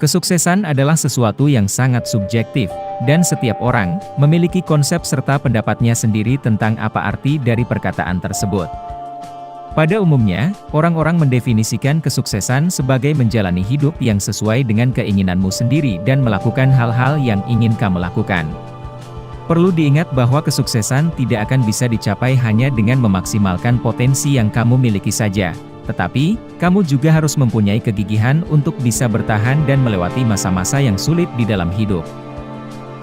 Kesuksesan adalah sesuatu yang sangat subjektif, dan setiap orang memiliki konsep serta pendapatnya sendiri tentang apa arti dari perkataan tersebut. Pada umumnya, orang-orang mendefinisikan kesuksesan sebagai menjalani hidup yang sesuai dengan keinginanmu sendiri dan melakukan hal-hal yang ingin kamu lakukan. Perlu diingat bahwa kesuksesan tidak akan bisa dicapai hanya dengan memaksimalkan potensi yang kamu miliki saja. Tetapi, kamu juga harus mempunyai kegigihan untuk bisa bertahan dan melewati masa-masa yang sulit di dalam hidup.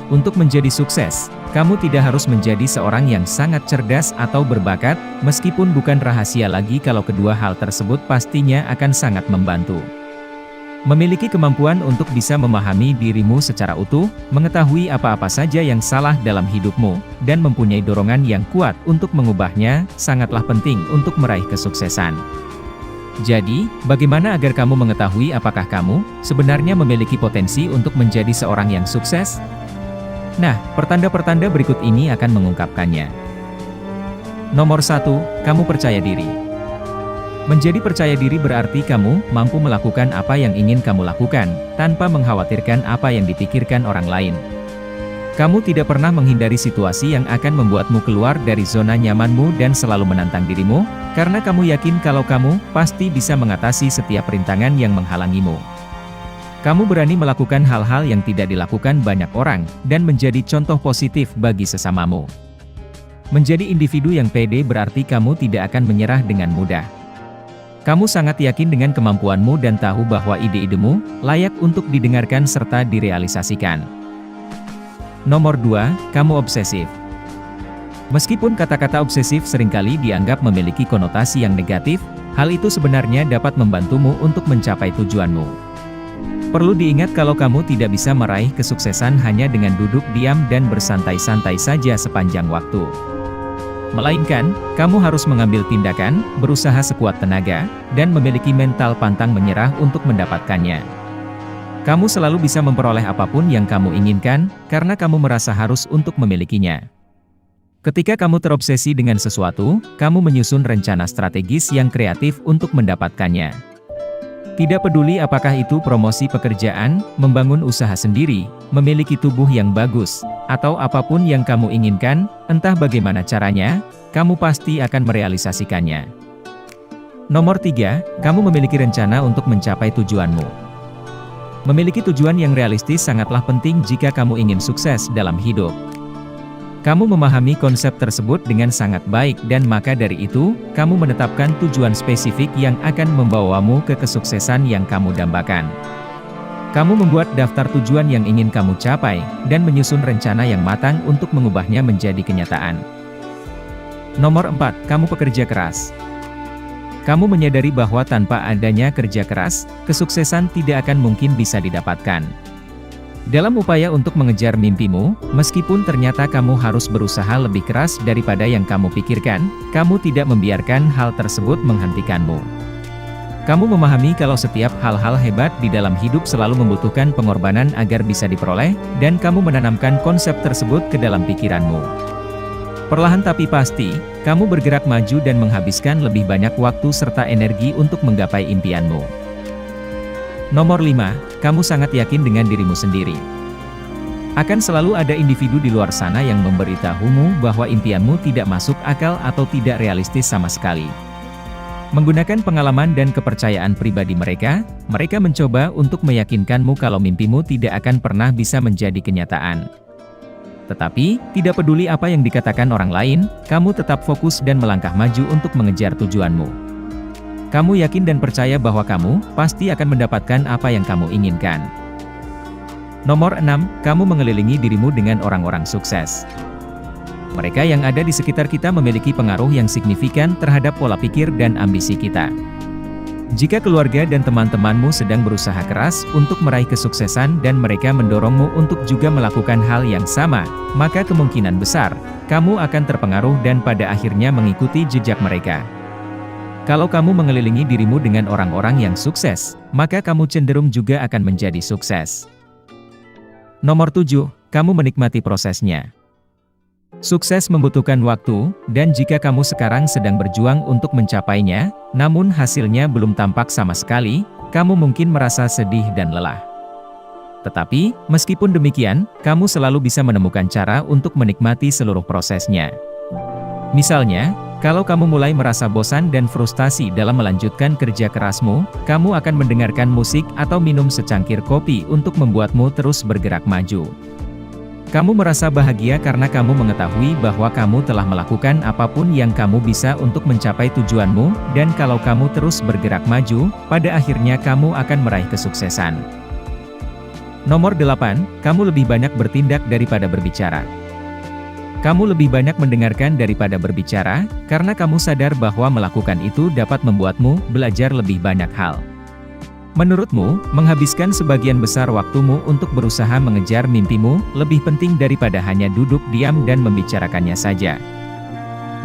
Untuk menjadi sukses, kamu tidak harus menjadi seorang yang sangat cerdas atau berbakat, meskipun bukan rahasia lagi kalau kedua hal tersebut pastinya akan sangat membantu. Memiliki kemampuan untuk bisa memahami dirimu secara utuh, mengetahui apa-apa saja yang salah dalam hidupmu, dan mempunyai dorongan yang kuat untuk mengubahnya, sangatlah penting untuk meraih kesuksesan. Jadi, bagaimana agar kamu mengetahui apakah kamu sebenarnya memiliki potensi untuk menjadi seorang yang sukses? Nah, pertanda-pertanda berikut ini akan mengungkapkannya. Nomor 1, kamu percaya diri. Menjadi percaya diri berarti kamu mampu melakukan apa yang ingin kamu lakukan, tanpa mengkhawatirkan apa yang dipikirkan orang lain. Kamu tidak pernah menghindari situasi yang akan membuatmu keluar dari zona nyamanmu dan selalu menantang dirimu, karena kamu yakin kalau kamu pasti bisa mengatasi setiap rintangan yang menghalangimu. Kamu berani melakukan hal-hal yang tidak dilakukan banyak orang, dan menjadi contoh positif bagi sesamamu. Menjadi individu yang pede berarti kamu tidak akan menyerah dengan mudah. Kamu sangat yakin dengan kemampuanmu dan tahu bahwa ide-idemu layak untuk didengarkan serta direalisasikan. Nomor 2, kamu obsesif. Meskipun kata-kata obsesif seringkali dianggap memiliki konotasi yang negatif, hal itu sebenarnya dapat membantumu untuk mencapai tujuanmu. Perlu diingat kalau kamu tidak bisa meraih kesuksesan hanya dengan duduk diam dan bersantai-santai saja sepanjang waktu. Melainkan, kamu harus mengambil tindakan, berusaha sekuat tenaga, dan memiliki mental pantang menyerah untuk mendapatkannya. Kamu selalu bisa memperoleh apapun yang kamu inginkan, karena kamu merasa harus untuk memilikinya. Ketika kamu terobsesi dengan sesuatu, kamu menyusun rencana strategis yang kreatif untuk mendapatkannya. Tidak peduli apakah itu promosi pekerjaan, membangun usaha sendiri, memiliki tubuh yang bagus, atau apapun yang kamu inginkan, entah bagaimana caranya, kamu pasti akan merealisasikannya. Nomor 3, kamu memiliki rencana untuk mencapai tujuanmu. Memiliki tujuan yang realistis sangatlah penting jika kamu ingin sukses dalam hidup. Kamu memahami konsep tersebut dengan sangat baik dan maka dari itu, kamu menetapkan tujuan spesifik yang akan membawamu ke kesuksesan yang kamu dambakan. Kamu membuat daftar tujuan yang ingin kamu capai, dan menyusun rencana yang matang untuk mengubahnya menjadi kenyataan. Nomor 4, kamu pekerja keras. Kamu menyadari bahwa tanpa adanya kerja keras, kesuksesan tidak akan mungkin bisa didapatkan. Dalam upaya untuk mengejar mimpimu, meskipun ternyata kamu harus berusaha lebih keras daripada yang kamu pikirkan, kamu tidak membiarkan hal tersebut menghentikanmu. Kamu memahami kalau setiap hal-hal hebat di dalam hidup selalu membutuhkan pengorbanan agar bisa diperoleh, dan kamu menanamkan konsep tersebut ke dalam pikiranmu. Perlahan tapi pasti, kamu bergerak maju dan menghabiskan lebih banyak waktu serta energi untuk menggapai impianmu. Nomor 5, kamu sangat yakin dengan dirimu sendiri. Akan selalu ada individu di luar sana yang memberitahumu bahwa impianmu tidak masuk akal atau tidak realistis sama sekali. Menggunakan pengalaman dan kepercayaan pribadi mereka mencoba untuk meyakinkanmu kalau mimpimu tidak akan pernah bisa menjadi kenyataan. Tetapi, tidak peduli apa yang dikatakan orang lain, kamu tetap fokus dan melangkah maju untuk mengejar tujuanmu. Kamu yakin dan percaya bahwa kamu pasti akan mendapatkan apa yang kamu inginkan. Nomor 6, kamu mengelilingi dirimu dengan orang-orang sukses. Mereka yang ada di sekitar kita memiliki pengaruh yang signifikan terhadap pola pikir dan ambisi kita. Jika keluarga dan teman-temanmu sedang berusaha keras untuk meraih kesuksesan dan mereka mendorongmu untuk juga melakukan hal yang sama, maka kemungkinan besar, kamu akan terpengaruh dan pada akhirnya mengikuti jejak mereka. Kalau kamu mengelilingi dirimu dengan orang-orang yang sukses, maka kamu cenderung juga akan menjadi sukses. Nomor 7, kamu menikmati prosesnya. Sukses membutuhkan waktu, dan jika kamu sekarang sedang berjuang untuk mencapainya, namun hasilnya belum tampak sama sekali, kamu mungkin merasa sedih dan lelah. Tetapi, meskipun demikian, kamu selalu bisa menemukan cara untuk menikmati seluruh prosesnya. Misalnya, kalau kamu mulai merasa bosan dan frustasi dalam melanjutkan kerja kerasmu, kamu akan mendengarkan musik atau minum secangkir kopi untuk membuatmu terus bergerak maju. Kamu merasa bahagia karena kamu mengetahui bahwa kamu telah melakukan apapun yang kamu bisa untuk mencapai tujuanmu, dan kalau kamu terus bergerak maju, pada akhirnya kamu akan meraih kesuksesan. Nomor 8, kamu lebih banyak bertindak daripada berbicara. Kamu lebih banyak mendengarkan daripada berbicara, karena kamu sadar bahwa melakukan itu dapat membuatmu belajar lebih banyak hal. Menurutmu, menghabiskan sebagian besar waktumu untuk berusaha mengejar mimpimu, lebih penting daripada hanya duduk diam dan membicarakannya saja.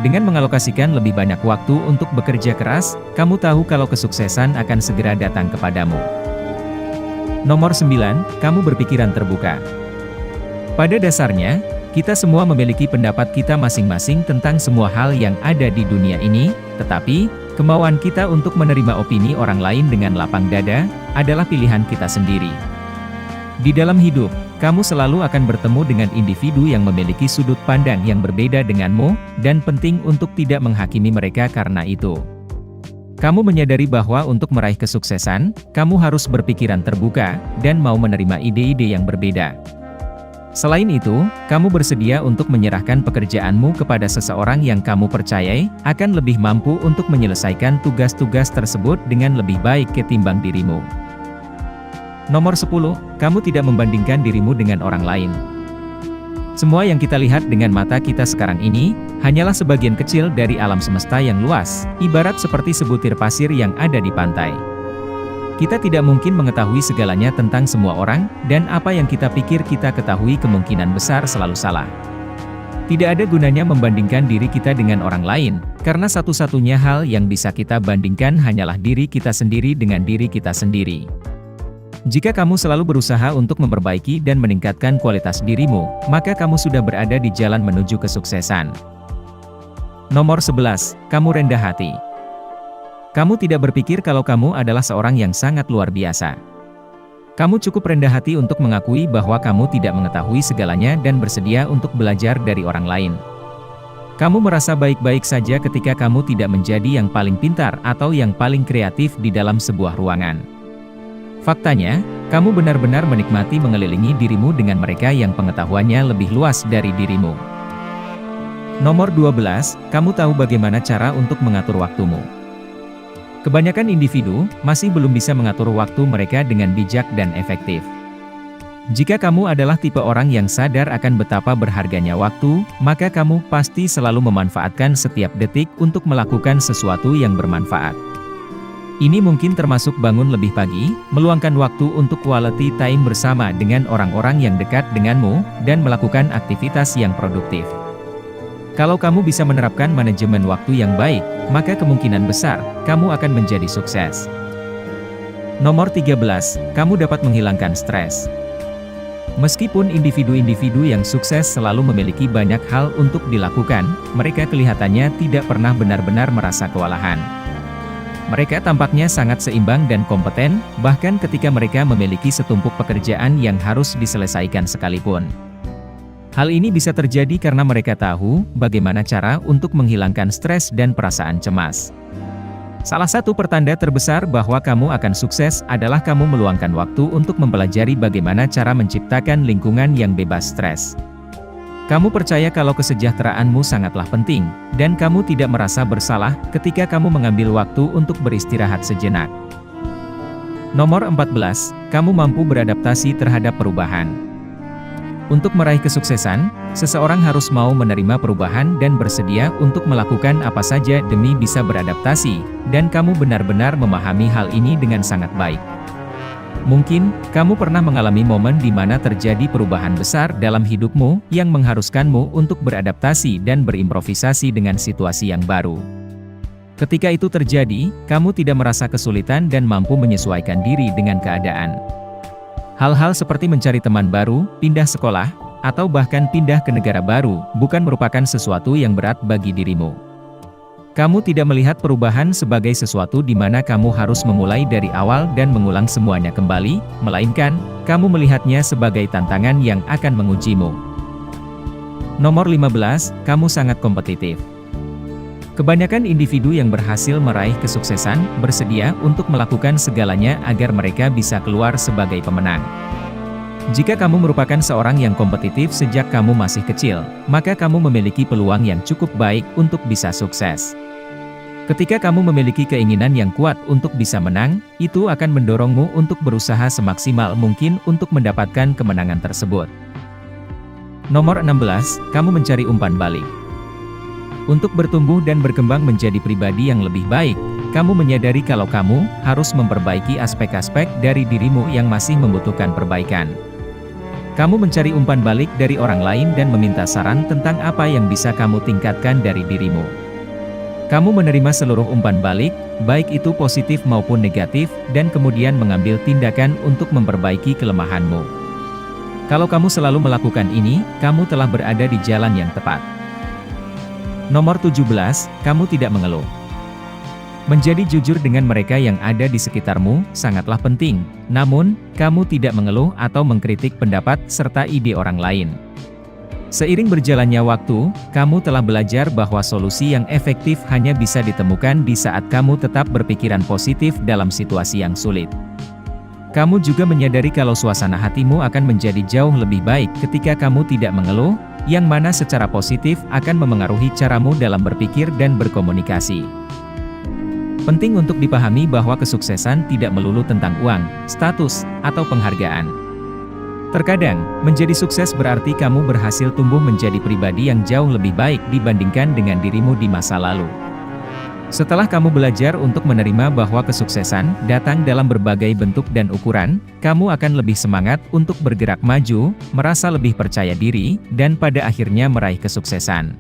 Dengan mengalokasikan lebih banyak waktu untuk bekerja keras, kamu tahu kalau kesuksesan akan segera datang kepadamu. Nomor 9, kamu berpikiran terbuka. Pada dasarnya, kita semua memiliki pendapat kita masing-masing tentang semua hal yang ada di dunia ini, tetapi, kemauan kita untuk menerima opini orang lain dengan lapang dada, adalah pilihan kita sendiri. Di dalam hidup, kamu selalu akan bertemu dengan individu yang memiliki sudut pandang yang berbeda denganmu, dan penting untuk tidak menghakimi mereka karena itu. Kamu menyadari bahwa untuk meraih kesuksesan, kamu harus berpikiran terbuka, dan mau menerima ide-ide yang berbeda. Selain itu, kamu bersedia untuk menyerahkan pekerjaanmu kepada seseorang yang kamu percayai, akan lebih mampu untuk menyelesaikan tugas-tugas tersebut dengan lebih baik ketimbang dirimu. Nomor 10, kamu tidak membandingkan dirimu dengan orang lain. Semua yang kita lihat dengan mata kita sekarang ini, hanyalah sebagian kecil dari alam semesta yang luas, ibarat seperti sebutir pasir yang ada di pantai. Kita tidak mungkin mengetahui segalanya tentang semua orang, dan apa yang kita pikir kita ketahui kemungkinan besar selalu salah. Tidak ada gunanya membandingkan diri kita dengan orang lain, karena satu-satunya hal yang bisa kita bandingkan hanyalah diri kita sendiri dengan diri kita sendiri. Jika kamu selalu berusaha untuk memperbaiki dan meningkatkan kualitas dirimu, maka kamu sudah berada di jalan menuju kesuksesan. Nomor 11, kamu rendah hati. Kamu tidak berpikir kalau kamu adalah seorang yang sangat luar biasa. Kamu cukup rendah hati untuk mengakui bahwa kamu tidak mengetahui segalanya dan bersedia untuk belajar dari orang lain. Kamu merasa baik-baik saja ketika kamu tidak menjadi yang paling pintar atau yang paling kreatif di dalam sebuah ruangan. Faktanya, kamu benar-benar menikmati mengelilingi dirimu dengan mereka yang pengetahuannya lebih luas dari dirimu. Nomor 12, kamu tahu bagaimana cara untuk mengatur waktumu. Kebanyakan individu masih belum bisa mengatur waktu mereka dengan bijak dan efektif. Jika kamu adalah tipe orang yang sadar akan betapa berharganya waktu, maka kamu pasti selalu memanfaatkan setiap detik untuk melakukan sesuatu yang bermanfaat. Ini mungkin termasuk bangun lebih pagi, meluangkan waktu untuk quality time bersama dengan orang-orang yang dekat denganmu, dan melakukan aktivitas yang produktif. Kalau kamu bisa menerapkan manajemen waktu yang baik, maka kemungkinan besar, kamu akan menjadi sukses. Nomor 13, kamu dapat menghilangkan stres. Meskipun individu-individu yang sukses selalu memiliki banyak hal untuk dilakukan, mereka kelihatannya tidak pernah benar-benar merasa kewalahan. Mereka tampaknya sangat seimbang dan kompeten, bahkan ketika mereka memiliki setumpuk pekerjaan yang harus diselesaikan sekalipun. Hal ini bisa terjadi karena mereka tahu bagaimana cara untuk menghilangkan stres dan perasaan cemas. Salah satu pertanda terbesar bahwa kamu akan sukses adalah kamu meluangkan waktu untuk mempelajari bagaimana cara menciptakan lingkungan yang bebas stres. Kamu percaya kalau kesejahteraanmu sangatlah penting, dan kamu tidak merasa bersalah ketika kamu mengambil waktu untuk beristirahat sejenak. Nomor 14, kamu mampu beradaptasi terhadap perubahan. Untuk meraih kesuksesan, seseorang harus mau menerima perubahan dan bersedia untuk melakukan apa saja demi bisa beradaptasi, dan kamu benar-benar memahami hal ini dengan sangat baik. Mungkin, kamu pernah mengalami momen di mana terjadi perubahan besar dalam hidupmu yang mengharuskanmu untuk beradaptasi dan berimprovisasi dengan situasi yang baru. Ketika itu terjadi, kamu tidak merasa kesulitan dan mampu menyesuaikan diri dengan keadaan. Hal-hal seperti mencari teman baru, pindah sekolah, atau bahkan pindah ke negara baru, bukan merupakan sesuatu yang berat bagi dirimu. Kamu tidak melihat perubahan sebagai sesuatu di mana kamu harus memulai dari awal dan mengulang semuanya kembali, melainkan, kamu melihatnya sebagai tantangan yang akan mengujimu. Nomor 15, kamu sangat kompetitif. Kebanyakan individu yang berhasil meraih kesuksesan, bersedia untuk melakukan segalanya agar mereka bisa keluar sebagai pemenang. Jika kamu merupakan seorang yang kompetitif sejak kamu masih kecil, maka kamu memiliki peluang yang cukup baik untuk bisa sukses. Ketika kamu memiliki keinginan yang kuat untuk bisa menang, itu akan mendorongmu untuk berusaha semaksimal mungkin untuk mendapatkan kemenangan tersebut. Nomor 16, kamu mencari umpan balik. Untuk bertumbuh dan berkembang menjadi pribadi yang lebih baik, kamu menyadari kalau kamu harus memperbaiki aspek-aspek dari dirimu yang masih membutuhkan perbaikan. Kamu mencari umpan balik dari orang lain dan meminta saran tentang apa yang bisa kamu tingkatkan dari dirimu. Kamu menerima seluruh umpan balik, baik itu positif maupun negatif, dan kemudian mengambil tindakan untuk memperbaiki kelemahanmu. Kalau kamu selalu melakukan ini, kamu telah berada di jalan yang tepat. Nomor 17, kamu tidak mengeluh. Menjadi jujur dengan mereka yang ada di sekitarmu sangatlah penting, namun, kamu tidak mengeluh atau mengkritik pendapat serta ide orang lain. Seiring berjalannya waktu, kamu telah belajar bahwa solusi yang efektif hanya bisa ditemukan di saat kamu tetap berpikiran positif dalam situasi yang sulit. Kamu juga menyadari kalau suasana hatimu akan menjadi jauh lebih baik ketika kamu tidak mengeluh, yang mana secara positif akan memengaruhi caramu dalam berpikir dan berkomunikasi. Penting untuk dipahami bahwa kesuksesan tidak melulu tentang uang, status, atau penghargaan. Terkadang, menjadi sukses berarti kamu berhasil tumbuh menjadi pribadi yang jauh lebih baik dibandingkan dengan dirimu di masa lalu. Setelah kamu belajar untuk menerima bahwa kesuksesan datang dalam berbagai bentuk dan ukuran, kamu akan lebih semangat untuk bergerak maju, merasa lebih percaya diri, dan pada akhirnya meraih kesuksesan.